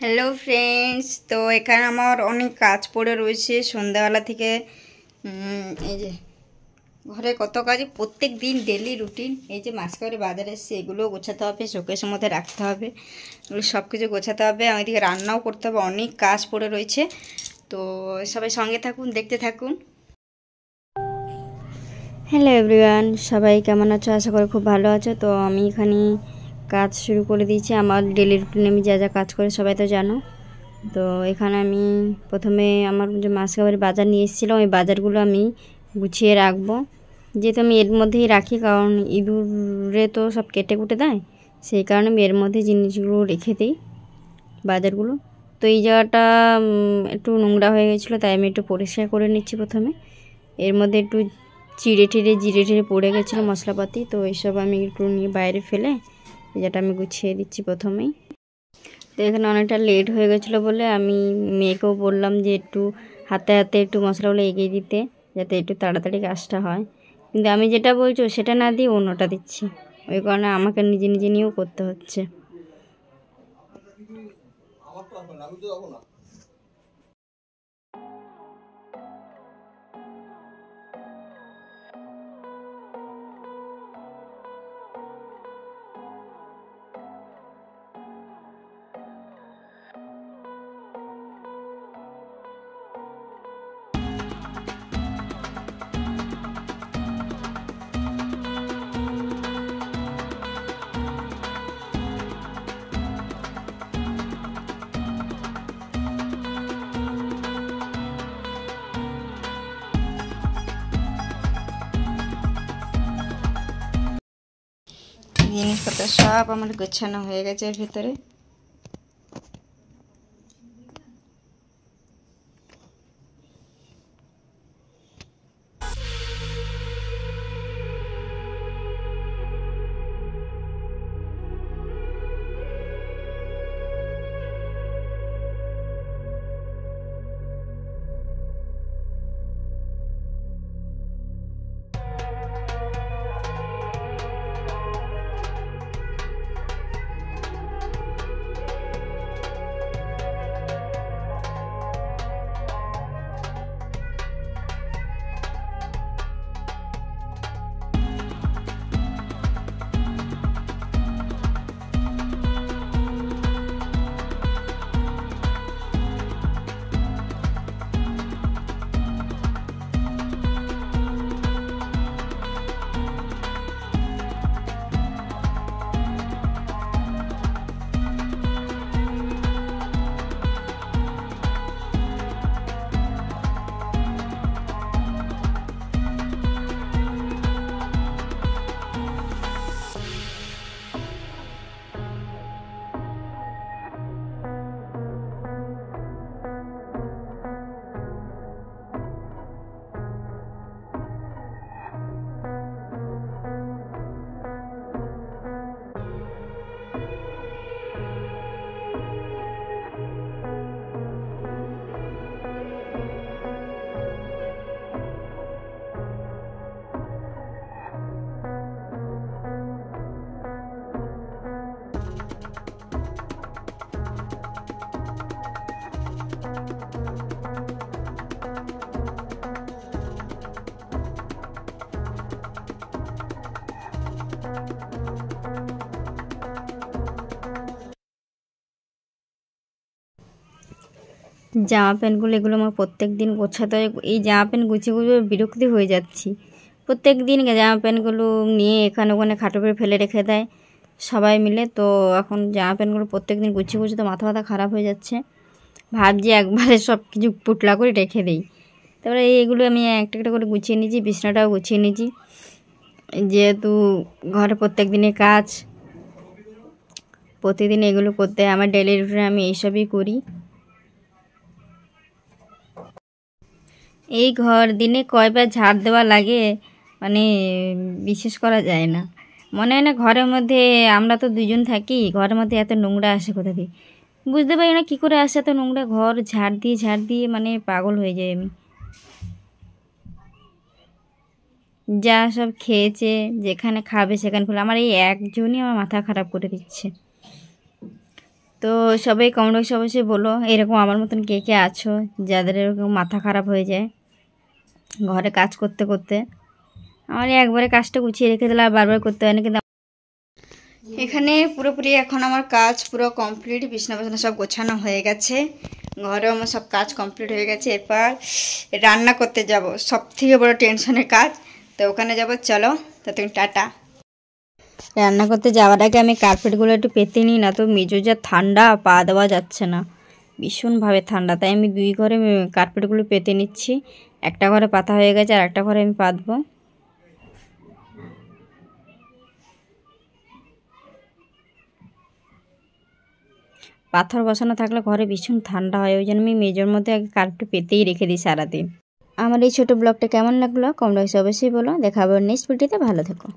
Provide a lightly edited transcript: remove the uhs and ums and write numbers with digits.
Hello friends, তো এখানে আমার অনেক কাজ পড়ে রয়েছে সন্ধ্যাবেলা থেকে। এই যে ঘরে কত কাজ, প্রত্যেক দিন ডেলি রুটিন। এই যে মাসকাবারি বাজারে এসছে, এগুলো গোছাতে হবে, শোকেসের মধ্যে রাখতে হবে, এগুলো সব কিছু গোছাতে হবে। আমি এদিকে রান্নাও করতে হবে, অনেক কাজ পড়ে রয়েছে। তো সবাই সঙ্গে থাকুন, দেখতে থাকুন। হ্যালো এভরিওয়ান, সবাই কেমন আছো? আশা করি খুব ভালো আছো। তো আমি এখানে কাজ শুরু করে দিয়েছি। আমার ডেলি রুটিনে আমি যা যা কাজ করে সবাই তো জানো। তো এখানে আমি প্রথমে আমার যে মাসকাবারি বাজার নিয়ে এসেছিলাম, ওই বাজারগুলো আমি গুছিয়ে রাখবো, যেহেতু আমি এর মধ্যেই রাখি, কারণ ইঁদুরে তো সব কেটে কুটে দেয়, সেই কারণে আমি এর মধ্যে জিনিসগুলো রেখে দিই, বাজারগুলো। তো এই জায়গাটা একটু নোংরা হয়ে গেছিলো, তাই আমি একটু পরিষ্কার করে নিচ্ছি প্রথমে। এর মধ্যে একটু জিরে টিরে পড়ে গেছিলো মশলাপাতি, তো এইসব আমি একটু নিয়ে বাইরে ফেলে যেটা আমি গুছিয়ে দিচ্ছি প্রথমেই। তো এখানে অনেকটা লেট হয়ে গেছিলো বলে আমি মেয়েকেও বললাম যে একটু হাতে হাতে একটু মশলাগুলো এগিয়ে দিতে, যাতে একটু তাড়াতাড়ি কাজটা হয়। কিন্তু আমি যেটা বলছি সেটা না দিয়ে অন্যটা দিচ্ছি, ওই কারণে আমাকে নিজে নিজে নিয়েও করতে হচ্ছে। জিনিসপত্র সব আমার গোছানো হয়ে গেছে এর ভিতরে। জামা প্যান্টগুলো এগুলো আমার প্রত্যেক দিন গোছাতে হয়। এই জামা প্যান্ট গুছিয়ে গুছিয়ে বিরক্তি হয়ে যাচ্ছি। প্রত্যেক দিন জামা প্যান্টগুলো নিয়ে এখানে ওখানে খাটো করে ফেলে রেখে দেয় সবাই মিলে। তো এখন জামা প্যান্টগুলো প্রত্যেক দিন গুছিয়ে গুছিয়ে তো মাথা ব্যথা খারাপ হয়ে যাচ্ছে। ভাবছি একবারে সব কিছু পুটলা করে রেখে দিই। তারপরে এইগুলো আমি একটা একটা করে গুছিয়ে নিয়েছি, বিছনাটাও গুছিয়ে নিয়েছি, যেহেতু ঘরে প্রত্যেক দিনের কাজ, প্রতিদিন এগুলো করতে আমার ডেলি রুটিনে আমি এইসবই করি। এই ঘর দিনে কয়বার ঝাড় দেওয়া লাগে মানে বিশেষ করা যায় না। মনে হয় না ঘরের মধ্যে, আমরা তো দুজন থাকি, ঘরের মধ্যে এত নোংরা আসে কোথা দিয়ে বুঝতে পারি না, কী করে আসে এত নোংরা। ঘর ঝাড় দিয়ে মানে পাগল হয়ে যাই আমি। যা সব খেয়েছে, যেখানে খাবে সেখানে খুলে, আমার এই একজনই আমার মাথা খারাপ করে দিচ্ছে। তো সবাই কমেন্ট বক্সে অবশ্যই বলো এরকম আমার মতন কে কে আছো যাদের এরকম মাথা খারাপ হয়ে যায় ঘরে কাজ করতে করতে। আমার একবারে কাজটা গুছিয়ে রেখে দিলে আর বারবার করতে হয় না। কিন্তু এখানে পুরোপুরি এখন আমার কাজ পুরো কমপ্লিট, বিছানা বিছানা সব গোছানো হয়ে গেছে, ঘরেও আমার সব কাজ কমপ্লিট হয়ে গেছে। এরপর রান্না করতে যাব, সব থেকে বড়ো টেনশনের কাজ। তো ওখানে যাব, চলো তো তুমি টাটা। রান্না করতে যাওয়ার আগে আমি কার্পেটগুলো একটু পেতে নিই, না তো মেজো যা ঠান্ডা পা দেওয়া যাচ্ছে না, ভীষণভাবে ঠান্ডা। তাই আমি 2 ঘরে কার্পেটগুলো পেতে নিচ্ছি। একটা ঘরে পাতা হয়ে গেছে আর একটা ঘরে আমি পাতবো। পাথর বসানো থাকলে ঘরে ভীষণ ঠান্ডা হয়, ওই জন্য আমি মেজোর মধ্যে আগে কার্পেট পেতেই রেখে দিই সারাদিন। আমার এই ছোটো ব্লগটা কেমন লাগলো কমেন্ট বক্সে অবশ্যই বলো। দেখা হবে নেক্সট ভিডিওতে, ভালো থেকো।